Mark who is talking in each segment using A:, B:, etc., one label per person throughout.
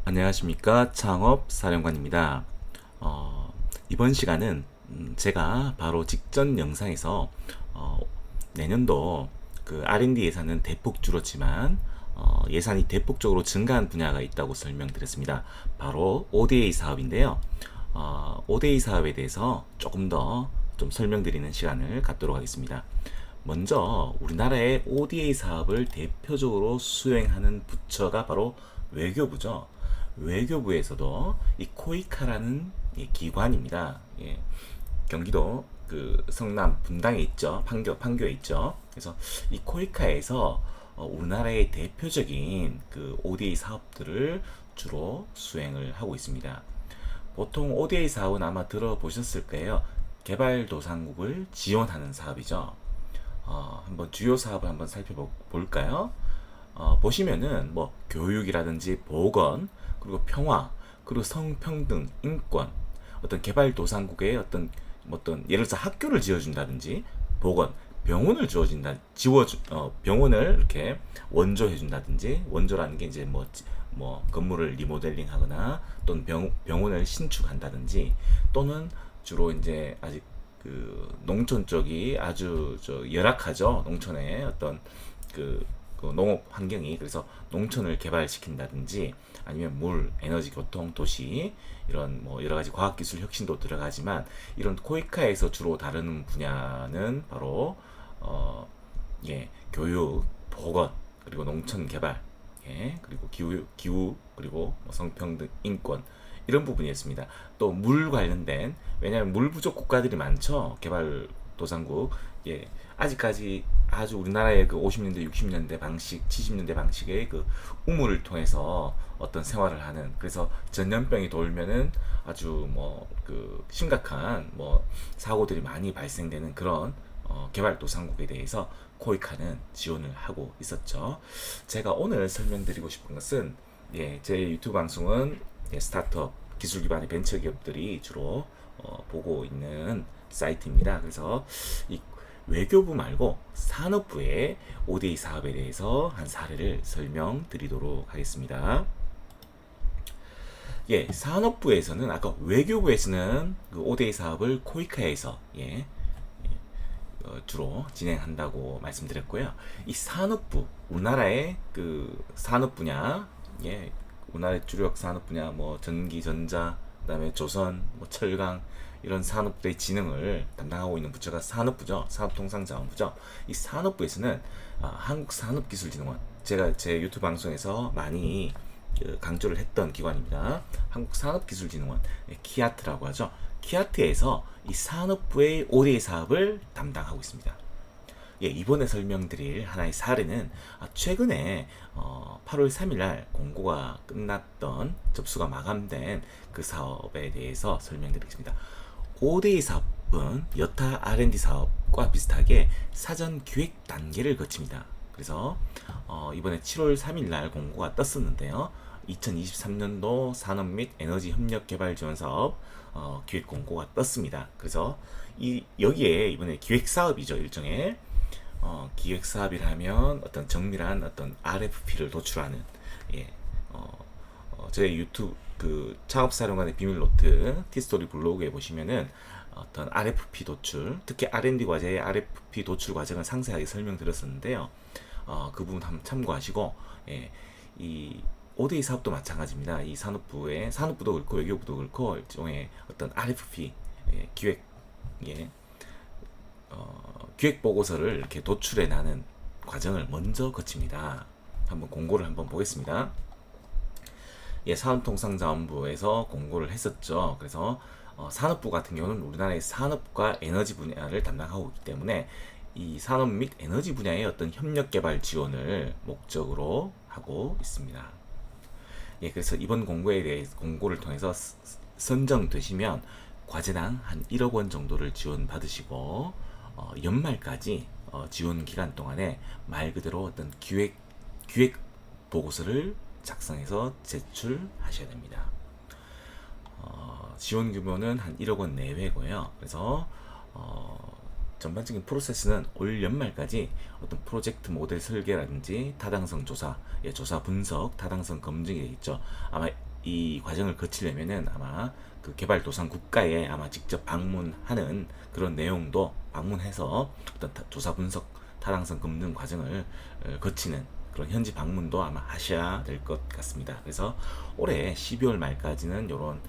A: 안녕하십니까. 창업사령관입니다. 이번 시간은 제가 바로 직전 영상에서 어, 내년도 그 R&D 예산은 대폭 줄었지만 예산이 대폭적으로 증가한 분야가 있다고 설명드렸습니다. 바로 ODA 사업인데요. ODA 사업에 대해서 조금 더 좀 설명드리는 시간을 갖도록 하겠습니다. 먼저 우리나라의 ODA 사업을 대표적으로 수행하는 부처가 바로 외교부죠. 외교부에서도 이 코이카라는 기관입니다. 예, 경기도 그 성남 분당에 있죠. 판교에 있죠. 그래서 이 코이카에서 우리나라의 대표적인 그 ODA 사업들을 주로 수행을 하고 있습니다. 보통 ODA 사업은 아마 들어보셨을 거예요. 개발도상국을 지원하는 사업이죠. 한번 주요 사업을 한번 살펴볼까요? 보시면은 뭐 교육이라든지 보건, 그리고 평화, 그리고 성평등, 인권, 어떤 개발도상국의 어떤 예를 들어서 학교를 지어준다든지 보건, 병원을 병원을 이렇게 원조해준다든지, 원조라는 게 이제 뭐 건물을 리모델링하거나 또는 병원을 신축한다든지, 또는 주로 이제 아직 그 농촌 쪽이 아주 열악하죠. 농촌의 어떤 그 농업 환경이. 그래서 농촌을 개발시킨다든지, 아니면 물, 에너지, 교통, 도시, 이런 뭐 여러 가지 과학기술 혁신도 들어가지만, 이런 코이카에서 주로 다루는 분야는 바로 교육, 보건, 그리고 농촌 개발, 그리고 기후, 그리고 뭐 성평등, 인권, 이런 부분이었습니다. 또 물 관련된, 왜냐하면 물 부족 국가들이 많죠. 개발도상국. 아직까지 아주 우리나라의 그 50년대, 60년대 방식, 70년대 방식의 그 우물을 통해서 어떤 생활을 하는, 그래서 전염병이 돌면은 아주 뭐 그 심각한 뭐 사고들이 많이 발생되는 그런 개발도상국에 대해서 코이카는 지원을 하고 있었죠. 제가 오늘 설명드리고 싶은 것은, 제 유튜브 방송은 스타트업, 기술 기반의 벤처 기업들이 주로 보고 있는 사이트입니다. 그래서 이 외교부 말고 산업부의 ODA 사업에 대해서 한 사례를 설명드리도록 하겠습니다. 산업부에서는, 아까 외교부에서는 그 ODA 사업을 코이카에서 주로 진행한다고 말씀드렸고요. 이 산업부, 우리나라의 그 산업 분야, 우리나라의 주력 산업 분야, 뭐 전기, 전자, 그다음에 조선, 뭐 철강, 이런 산업들의 진흥을 담당하고 있는 부처가 산업부죠. 산업통상자원부죠. 이 산업부에서는 한국산업기술진흥원, 제가 제 유튜브 방송에서 많이 강조를 했던 기관입니다. 한국산업기술진흥원, 키아트라고 하죠. 키아트에서 이 산업부의 ODA 사업을 담당하고 있습니다. 이번에 설명드릴 하나의 사례는 최근에 8월 3일 날 공고가 끝났던, 접수가 마감된 그 사업에 대해서 설명드리겠습니다. ODA 사업은 여타 R&D 사업과 비슷하게 사전 기획 단계를 거칩니다. 그래서 이번에 7월 3일 날 공고가 떴었는데요. 2023년도 산업 및 에너지 협력 개발 지원 사업 기획 공고가 떴습니다. 그래서 여기에 이번에 기획 사업이죠, 일종의. 기획 사업이라면 어떤 정밀한 어떤 RFP를 도출하는, 예, 저희 유튜브 그 창업사령관의 비밀 노트 티스토리 블로그에 보시면은 어떤 RFP 도출, 특히 R&D 과제의 RFP 도출 과정을 상세하게 설명드렸었는데요. 그 부분 한번 참고하시고, 이 ODA 사업도 마찬가지입니다. 이 산업부도 그렇고 외교부도 그렇고 일종의 어떤 RFP, 기획, 예, 기획 보고서를 이렇게 도출해 나는 과정을 먼저 거칩니다. 한번 공고를 한번 보겠습니다. 산업통상자원부에서 공고를 했었죠. 그래서 산업부 같은 경우는 우리나라의 산업과 에너지 분야를 담당하고 있기 때문에 이 산업 및 에너지 분야의 어떤 협력 개발 지원을 목적으로 하고 있습니다. 그래서 이번 공고를 통해서 선정되시면 과제당 한 1억 원 정도를 지원받으시고, 연말까지 지원 기간 동안에 말 그대로 어떤 기획 보고서를 작성해서 제출하셔야 됩니다. 지원 규모는 한 1억 원 내외고요. 그래서 전반적인 프로세스는 올 연말까지 어떤 프로젝트 모델 설계라든지 타당성 조사, 조사 분석, 타당성 검증이 있죠. 아마 이 과정을 거치려면은 아마 그 개발도상 국가에 아마 직접 방문하는 그런 내용도 방문해서 어떤 조사 분석 타당성 검증 과정을 거치는 그런 현지 방문도 아마 하셔야 될 것 같습니다. 그래서 올해 12월 말까지는 이런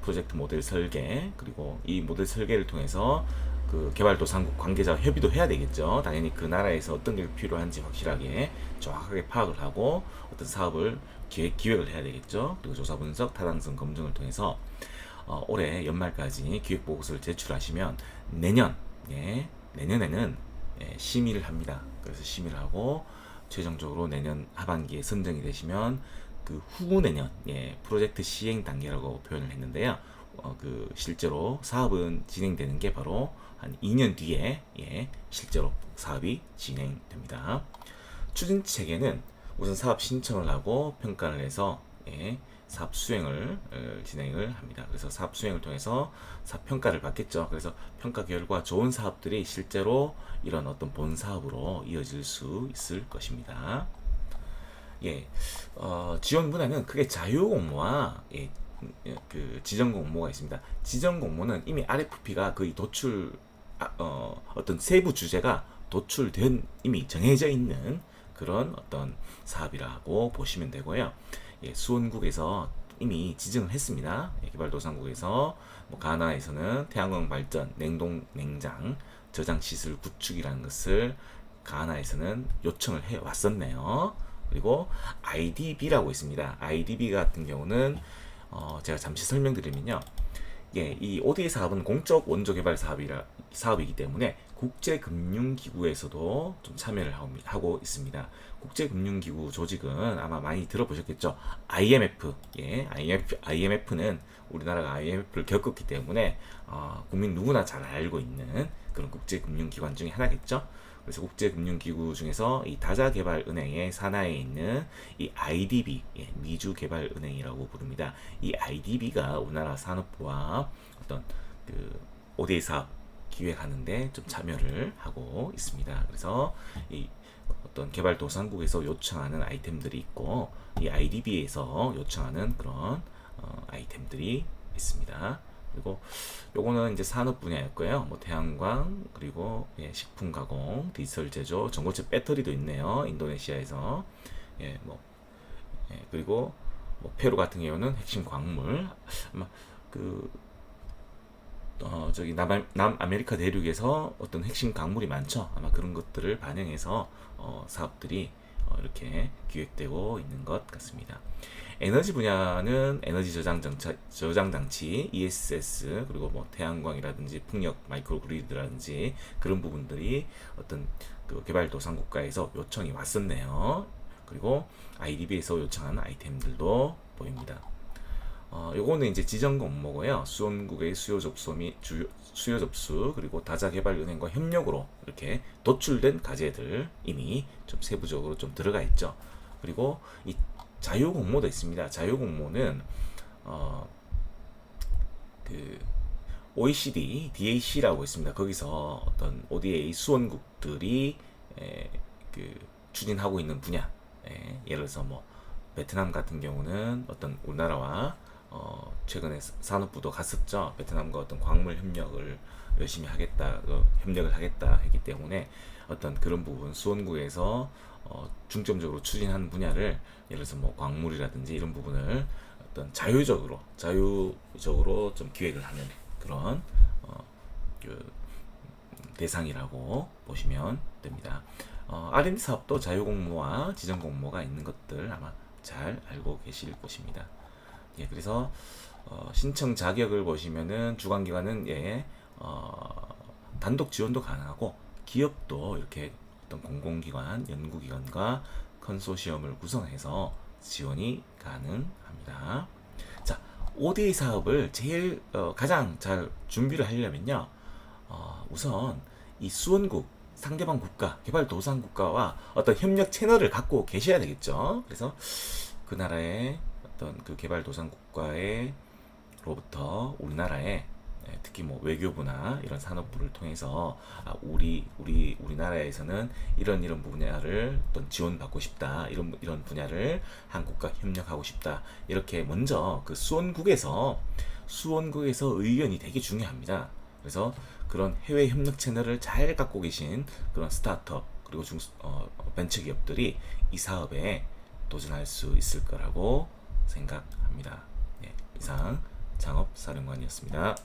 A: 프로젝트 모델 설계, 그리고 이 모델 설계를 통해서 그 개발도상국 관계자와 협의도 해야 되겠죠. 당연히 그 나라에서 어떤 게 필요한지 확실하게 정확하게 파악을 하고 어떤 사업을 기획을 해야 되겠죠. 그리고 조사 분석 타당성 검증을 통해서 올해 연말까지 기획 보고서를 제출하시면 내년에는 심의를 합니다. 그래서 심의를 하고 최종적으로 내년 하반기에 선정이 되시면 그 후 내년 프로젝트 시행 단계라고 표현을 했는데요. 그 실제로 사업은 진행되는 게 바로 한 2년 뒤에 실제로 사업이 진행됩니다. 추진 체계는 우선 사업 신청을 하고 평가를 해서 사업 수행을 진행을 합니다. 그래서 사업 수행을 통해서 사업 평가를 받겠죠. 그래서 평가 결과 좋은 사업들이 실제로 이런 어떤 본 사업으로 이어질 수 있을 것입니다. 지원 분야는 크게 자유 공모와 그 지정 공모가 있습니다. 지정 공모는 이미 RFP가 거의 어떤 세부 주제가 도출된 이미 정해져 있는 그런 어떤 사업이라고 보시면 되고요. 수원국에서 이미 지정을 했습니다. 개발도상국에서 뭐 가나에서는 태양광 발전, 냉동 냉장, 저장 시설 구축이라는 것을 가나에서는 요청을 해 왔었네요. 그리고 IDB라고 있습니다. IDB 같은 경우는 제가 잠시 설명드리면요. 이 ODA 사업은 공적 원조 개발 사업이기 때문에 국제금융기구에서도 좀 참여를 하고 있습니다. 국제금융기구 조직은 아마 많이 들어보셨겠죠. IMF, IMF는 우리나라가 IMF를 겪었기 때문에 국민 누구나 잘 알고 있는 그런 국제금융기관 중에 하나겠죠. 그래서 국제금융기구 중에서 이 다자개발은행의 산하에 있는 이 IDB, 미주개발은행이라고 부릅니다. 이 IDB가 우리나라 산업부와 어떤 그 ODA 사업 기획하는데 좀 참여를 하고 있습니다. 그래서 이 어떤 개발도상국에서 요청하는 아이템들이 있고 이 IDB에서 요청하는 그런 아이템들이 있습니다. 그리고 요거는 이제 산업 분야였고요. 뭐 태양광, 그리고 식품 가공, 디지털 제조, 전고체 배터리도 있네요. 인도네시아에서. 그리고 뭐 페루 같은 경우는 핵심 광물. 아마 그 저기 남아메리카 대륙에서 어떤 핵심 광물이 많죠. 아마 그런 것들을 반영해서 사업들이 이렇게 기획되고 있는 것 같습니다. 에너지 분야는 에너지 저장 장치, ESS, 그리고 뭐 태양광이라든지 풍력 마이크로그리드라든지 그런 부분들이 어떤 그 개발도상국가에서 요청이 왔었네요. 그리고 IDB에서 요청한 아이템들도 보입니다. 요거는 이제 지정 공모고요. 수원국의 수요 접수 그리고 다자개발은행과 협력으로 이렇게 도출된 과제들 이미 좀 세부적으로 좀 들어가 있죠. 그리고 이 자유 공모도 있습니다. 자유 공모는 그 OECD, DAC라고 있습니다. 거기서 어떤 ODA 수원국들이 그 추진하고 있는 분야, 예를 들어서 뭐 베트남 같은 경우는 어떤 우리나라와 최근에 산업부도 갔었죠. 베트남과 어떤 광물 협력을 열심히 하겠다, 협력을 하겠다 했기 때문에 어떤 그런 부분 수원구에서 중점적으로 추진하는 분야를 예를 들어서 뭐 광물이라든지 이런 부분을 어떤 자유적으로 좀 기획을 하는 그런 그 대상이라고 보시면 됩니다. R&D 사업도 자유공모와 지정공모가 있는 것들 아마 잘 알고 계실 것입니다. 그래서 신청 자격을 보시면은 주관기관은 단독 지원도 가능하고 기업도 이렇게 어떤 공공기관, 연구기관과 컨소시엄을 구성해서 지원이 가능합니다. 자, ODA 사업을 가장 잘 준비를 하려면요, 우선 이 수원국 상대방 국가, 개발도상 국가와 어떤 협력 채널을 갖고 계셔야 되겠죠. 그래서 그 나라의 어떤 그 개발도상 국가로부터 우리나라에 특히 뭐 외교부나 이런 산업부를 통해서 우리나라에서는 이런 분야를 어떤 지원받고 싶다, 이런 분야를 한국과 협력하고 싶다, 이렇게 먼저 그 수원국에서 의견이 되게 중요합니다. 그래서 그런 해외 협력 채널을 잘 갖고 계신 그런 스타트업 그리고 벤처 기업들이 이 사업에 도전할 수 있을 거라고 생각합니다. 네, 이상 창업사령관이었습니다.